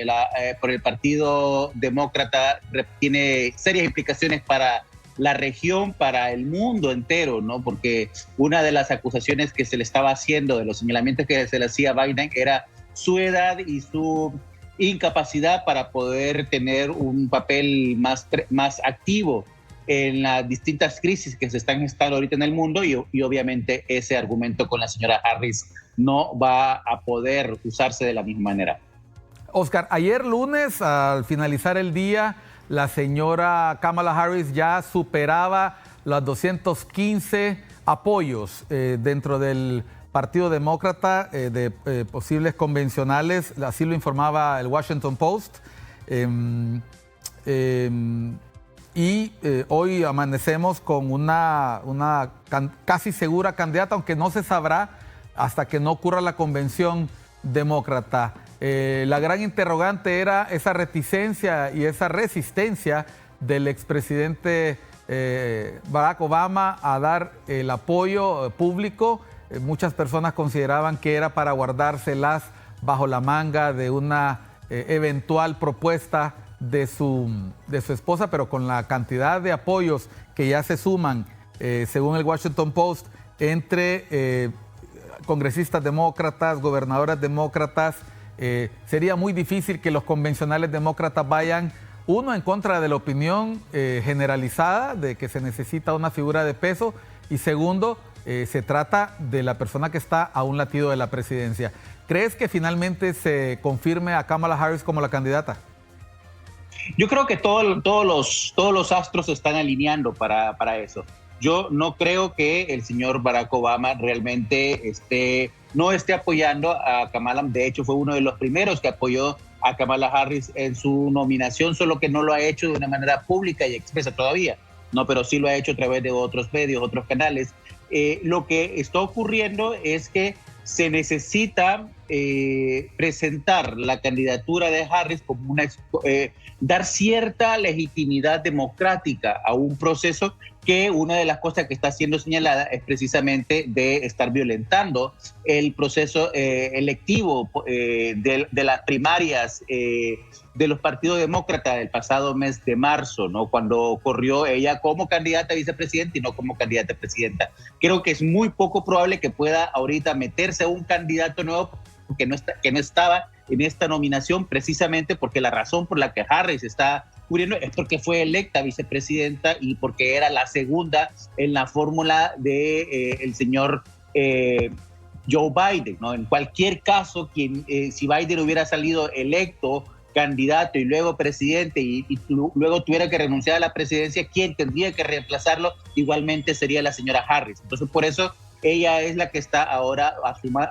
por el Partido Demócrata tiene serias implicaciones para la región, para el mundo entero, ¿no? Porque una de las acusaciones que se le estaba haciendo, de los señalamientos que se le hacía a Biden, era su edad y su incapacidad para poder tener un papel más activo en las distintas crisis que se están gestando ahorita en el mundo, y obviamente ese argumento con la señora Harris no va a poder usarse de la misma manera. Oscar, ayer lunes, al finalizar el día, la señora Kamala Harris ya superaba los 215 apoyos dentro del Partido Demócrata de posibles convencionales, así lo informaba el Washington Post. Hoy amanecemos con una casi segura candidata, aunque no se sabrá hasta que no ocurra la convención demócrata. La gran interrogante era esa reticencia y esa resistencia del expresidente Barack Obama a dar el apoyo público. Muchas personas consideraban que era para guardárselas bajo la manga de una eventual propuesta de su esposa, pero con la cantidad de apoyos que ya se suman, según el Washington Post, entre congresistas demócratas, gobernadoras demócratas, sería muy difícil que los convencionales demócratas vayan, uno, en contra de la opinión generalizada de que se necesita una figura de peso, y segundo, se trata de la persona que está a un latido de la presidencia. ¿Crees que finalmente se confirme a Kamala Harris como la candidata? Yo creo que todos los astros se están alineando para eso. Yo no creo que el señor Barack Obama realmente no esté apoyando a Kamala. De hecho, fue uno de los primeros que apoyó a Kamala Harris en su nominación, solo que no lo ha hecho de una manera pública y expresa todavía, ¿no? Pero sí lo ha hecho a través de otros medios, otros canales. Lo que está ocurriendo es que se necesita presentar la candidatura de Harris como dar cierta legitimidad democrática a un proceso que una de las cosas que está siendo señalada es precisamente de estar violentando el proceso electivo de las primarias de los partidos demócratas del pasado mes de marzo, ¿no? Cuando corrió ella como candidata a vicepresidenta y no como candidata a presidenta. Creo que es muy poco probable que pueda ahorita meterse un candidato nuevo que no estaba en esta nominación, precisamente porque la razón por la que Harris está cubriendo es porque fue electa vicepresidenta y porque era la segunda en la fórmula de el señor Joe Biden, ¿no? En cualquier caso, si Biden hubiera salido electo candidato y luego presidente y luego tuviera que renunciar a la presidencia, quien tendría que reemplazarlo igualmente sería la señora Harris. Entonces, por eso ella es la que está ahora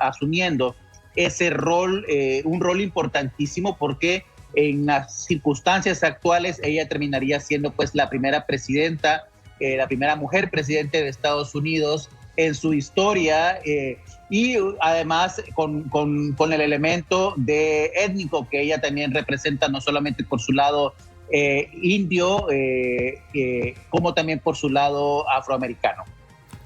asumiendo ese rol, un rol importantísimo, porque en las circunstancias actuales ella terminaría siendo pues la primera presidenta, la primera mujer presidente de Estados Unidos en su historia, y además con el elemento de étnico que ella también representa, no solamente por su lado indio, como también por su lado afroamericano.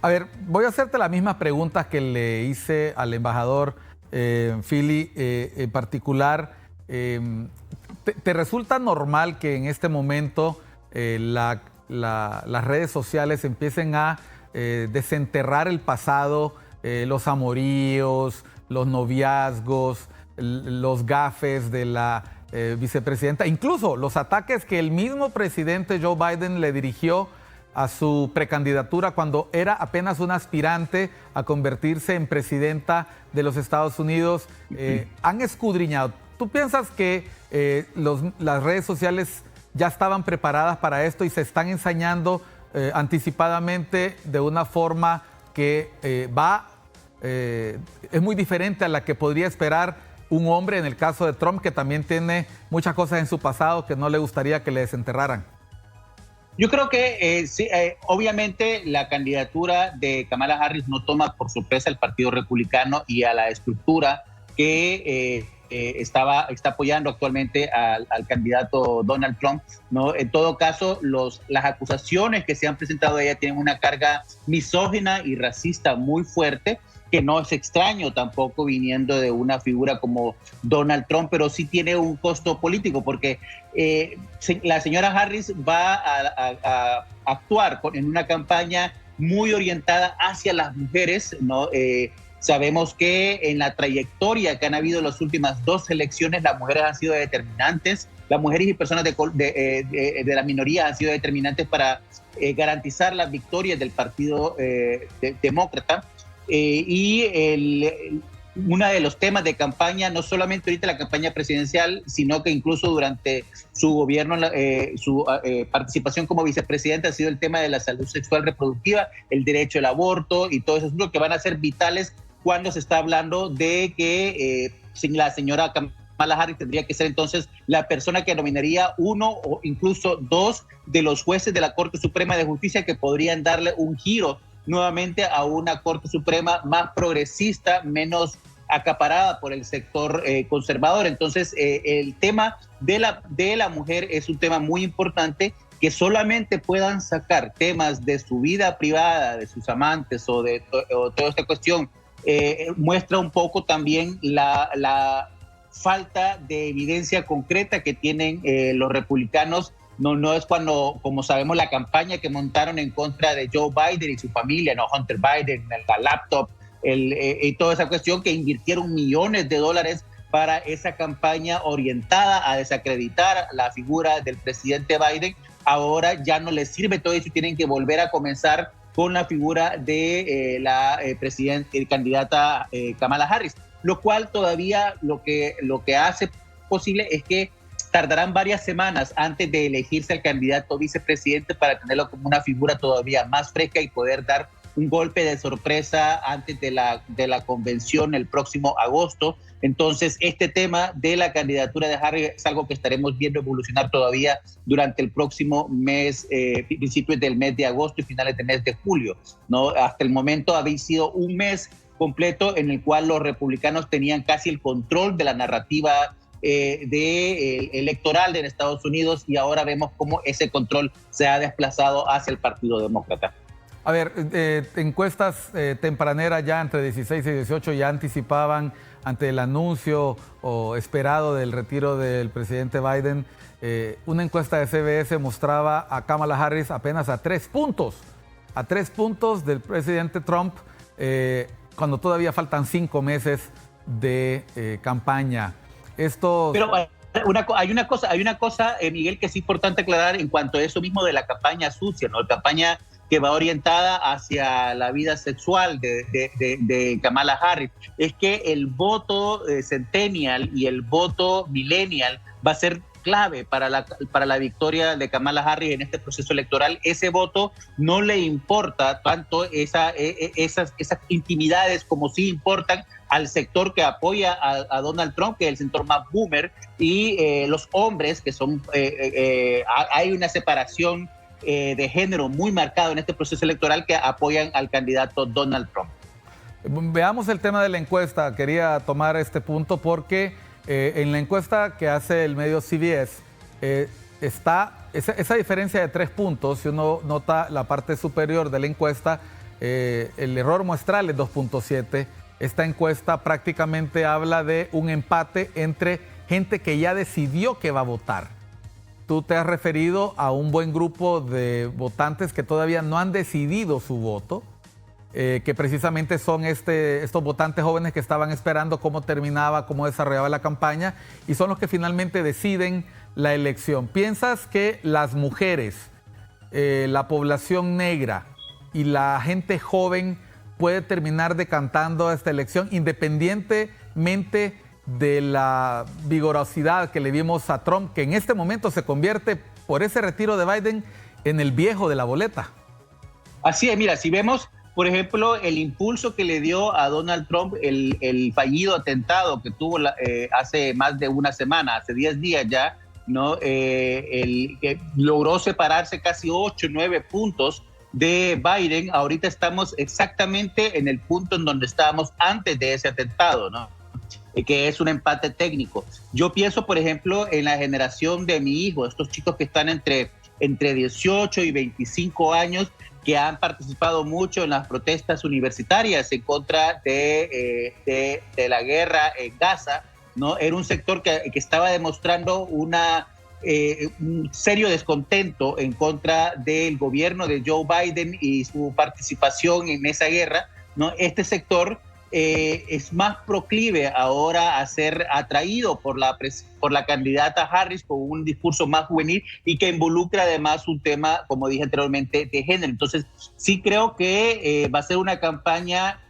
A ver, voy a hacerte las mismas preguntas que le hice al embajador Philly en particular. ¿Te resulta normal que en este momento las redes sociales empiecen a desenterrar el pasado, los amoríos, los noviazgos, los gafes de la vicepresidenta, incluso los ataques que el mismo presidente Joe Biden le dirigió a su precandidatura cuando era apenas una aspirante a convertirse en presidenta de los Estados Unidos? Han escudriñado. ¿Tú piensas que las redes sociales ya estaban preparadas para esto y se están ensañando anticipadamente de una forma que es muy diferente a la que podría esperar un hombre, en el caso de Trump, que también tiene muchas cosas en su pasado que no le gustaría que le desenterraran? Yo creo que sí, obviamente la candidatura de Kamala Harris no toma por sorpresa al Partido Republicano y a la estructura que está apoyando actualmente al candidato Donald Trump, ¿no? En todo caso, las acusaciones que se han presentado a ella tienen una carga misógina y racista muy fuerte, que no es extraño tampoco viniendo de una figura como Donald Trump, pero sí tiene un costo político, porque la señora Harris va a actuar en una campaña muy orientada hacia las mujeres, ¿no? Sabemos que en la trayectoria que han habido en las últimas 2 elecciones, las mujeres han sido determinantes, las mujeres y personas de la minoría han sido determinantes para garantizar las victorias del Partido Demócrata. Uno de los temas de campaña, no solamente ahorita la campaña presidencial, sino que incluso durante su gobierno, su participación como vicepresidenta, ha sido el tema de la salud sexual reproductiva, el derecho al aborto y todo eso, que van a ser vitales cuando se está hablando de que la señora Kamala Harris tendría que ser entonces la persona que nominaría 1 o incluso 2 de los jueces de la Corte Suprema de Justicia, que podrían darle un giro nuevamente a una Corte Suprema más progresista, menos acaparada por el sector conservador. Entonces, el tema de la mujer es un tema muy importante, que solamente puedan sacar temas de su vida privada, de sus amantes o toda esta cuestión, muestra un poco también la falta de evidencia concreta que tienen los republicanos. No es como sabemos, la campaña que montaron en contra de Joe Biden y su familia, ¿no? Hunter Biden, la laptop, y toda esa cuestión, que invirtieron millones de dólares para esa campaña orientada a desacreditar la figura del presidente Biden. Ahora ya no les sirve todo eso y tienen que volver a comenzar con la figura de la candidata Kamala Harris, lo cual todavía lo que hace posible es que tardarán varias semanas antes de elegirse al candidato vicepresidente, para tenerlo como una figura todavía más fresca y poder dar un golpe de sorpresa antes de la convención el próximo agosto. Entonces, este tema de la candidatura de Harris es algo que estaremos viendo evolucionar todavía durante el próximo mes, principios del mes de agosto y finales del mes de julio, ¿no? Hasta el momento había sido un mes completo en el cual los republicanos tenían casi el control de la narrativa electoral de Estados Unidos, y ahora vemos cómo ese control se ha desplazado hacia el Partido Demócrata. A ver, encuestas tempraneras ya entre 16 y 18 ya anticipaban, ante el anuncio o esperado del retiro del presidente Biden, una encuesta de CBS mostraba a Kamala Harris apenas a 3 puntos del presidente Trump, cuando todavía faltan 5 meses de campaña. Pero hay una cosa, Miguel, que es importante aclarar en cuanto a eso mismo de la campaña sucia, ¿no? La campaña que va orientada hacia la vida sexual de Kamala Harris, es que el voto centennial y el voto millennial va a ser clave para la victoria de Kamala Harris en este proceso electoral. Ese voto no le importa tanto esas intimidades como sí importan al sector que apoya a Donald Trump, que es el sector más boomer, y los hombres que son, hay una separación de género muy marcado en este proceso electoral, que apoyan al candidato Donald Trump. Veamos el tema de la encuesta. Quería tomar este punto porque en la encuesta que hace el medio CBS está esa diferencia de 3 puntos. Si uno nota la parte superior de la encuesta, el error muestral es 2.7. Esta encuesta prácticamente habla de un empate entre gente que ya decidió que va a votar. Tú te has referido a un buen grupo de votantes que todavía no han decidido su voto, que precisamente son estos votantes jóvenes que estaban esperando cómo terminaba, cómo desarrollaba la campaña, y son los que finalmente deciden la elección. ¿Piensas que las mujeres, la población negra y la gente joven puede terminar decantando esta elección, independientemente de la vigorosidad que le vimos a Trump, que en este momento se convierte, por ese retiro de Biden, en el viejo de la boleta? Así es, mira, si vemos, por ejemplo, el impulso que le dio a Donald Trump el fallido atentado que tuvo hace más de una semana, hace 10 días ya, ¿no? Que logró separarse casi 8 o 9 puntos de Biden. Ahorita estamos exactamente en el punto en donde estábamos antes de ese atentado, ¿no? Que es un empate técnico. Yo pienso, por ejemplo, en la generación de mi hijo, estos chicos que están entre 18 y 25 años, que han participado mucho en las protestas universitarias en contra de la guerra en Gaza, ¿no? Era un sector que estaba demostrando un serio descontento en contra del gobierno de Joe Biden y su participación en esa guerra, ¿no? Este sector es más proclive ahora a ser atraído por la candidata Harris con un discurso más juvenil y que involucra además un tema, como dije anteriormente, de género. Entonces, sí creo que va a ser una campaña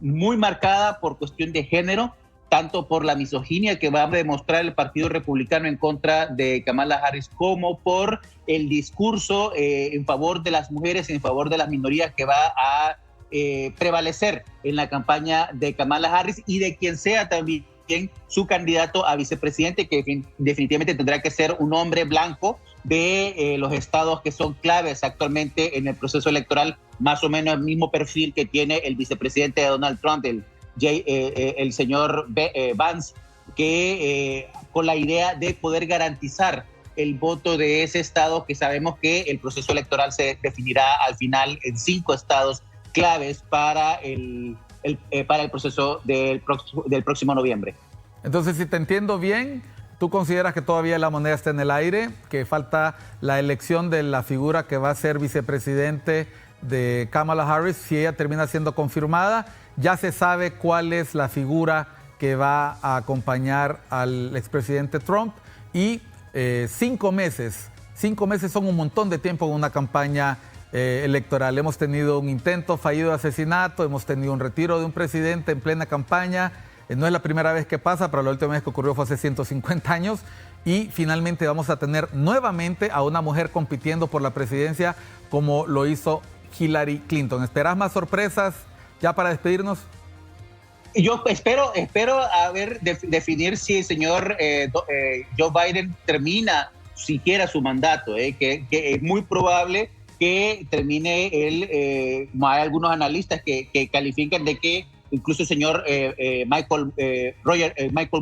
muy marcada por cuestión de género, tanto por la misoginia que va a demostrar el Partido Republicano en contra de Kamala Harris, como por el discurso en favor de las mujeres, en favor de las minorías que va a prevalecer en la campaña de Kamala Harris y de quien sea también su candidato a vicepresidente, que definitivamente tendrá que ser un hombre blanco de los estados que son claves actualmente en el proceso electoral, más o menos el mismo perfil que tiene el vicepresidente de Donald Trump, el señor Vance, que con la idea de poder garantizar el voto de ese estado, que sabemos que el proceso electoral se definirá al final en 5 estados claves para el proceso del próximo noviembre. Entonces, si te entiendo bien, ¿tú consideras que todavía la moneda está en el aire, que falta la elección de la figura que va a ser vicepresidente de Kamala Harris? Si ella termina siendo confirmada, ya se sabe cuál es la figura que va a acompañar al expresidente Trump y 5 meses son un montón de tiempo en una campaña electoral. Hemos tenido un intento fallido de asesinato, hemos tenido un retiro de un presidente en plena campaña. No es la primera vez que pasa, pero la última vez que ocurrió fue hace 150 años. Y finalmente vamos a tener nuevamente a una mujer compitiendo por la presidencia como lo hizo Hillary Clinton. ¿Esperás más sorpresas ya para despedirnos? Yo espero definir si el señor Joe Biden termina siquiera su mandato, que es muy probable que termine él. Hay algunos analistas que califican de que incluso el señor Michael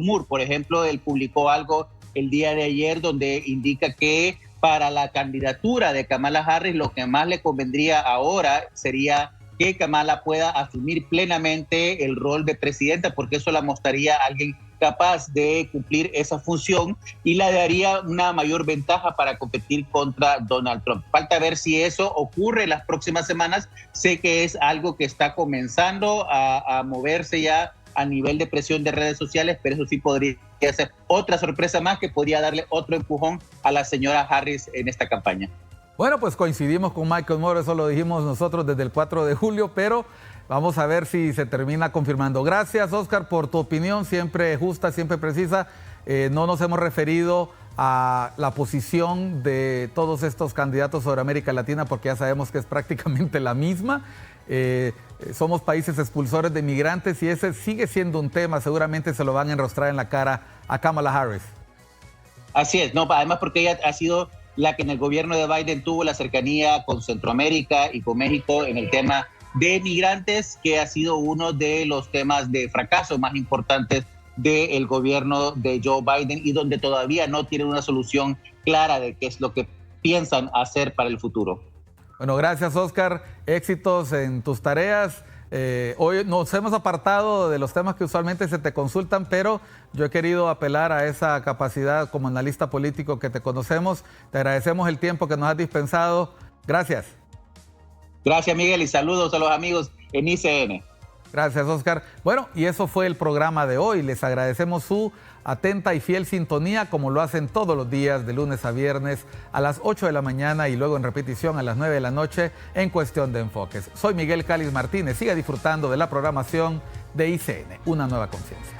Moore, por ejemplo, él publicó algo el día de ayer donde indica que para la candidatura de Kamala Harris lo que más le convendría ahora sería que Kamala pueda asumir plenamente el rol de presidenta, porque eso la mostraría a alguien capaz de cumplir esa función y le daría una mayor ventaja para competir contra Donald Trump. Falta ver si eso ocurre en las próximas semanas. Sé que es algo que está comenzando a moverse ya a nivel de presión de redes sociales, pero eso sí podría ser otra sorpresa más que podría darle otro empujón a la señora Harris en esta campaña. Bueno, pues coincidimos con Michael Moore, eso lo dijimos nosotros desde el 4 de julio, pero vamos a ver si se termina confirmando. Gracias, Oscar, por tu opinión, siempre justa, siempre precisa. No nos hemos referido a la posición de todos estos candidatos sobre América Latina porque ya sabemos que es prácticamente la misma. Somos países expulsores de migrantes y ese sigue siendo un tema, seguramente se lo van a enrostrar en la cara a Kamala Harris. Así es, no, además porque ella ha sido la que en el gobierno de Biden tuvo la cercanía con Centroamérica y con México en el tema de migrantes, que ha sido uno de los temas de fracaso más importantes del gobierno de Joe Biden y donde todavía no tienen una solución clara de qué es lo que piensan hacer para el futuro. Bueno, gracias, Oscar. Éxitos en tus tareas. Hoy nos hemos apartado de los temas que usualmente se te consultan, pero yo he querido apelar a esa capacidad como analista político que te conocemos. Te agradecemos el tiempo que nos has dispensado. Gracias. Gracias, Miguel, y saludos a los amigos en ICN. Gracias, Oscar. Bueno, y eso fue el programa de hoy. Les agradecemos su atenta y fiel sintonía, como lo hacen todos los días, de lunes a viernes, a las 8 de la mañana y luego en repetición a las 9 de la noche en Cuestión de Enfoques. Soy Miguel Cáliz Martínez. Siga disfrutando de la programación de ICN, una nueva conciencia.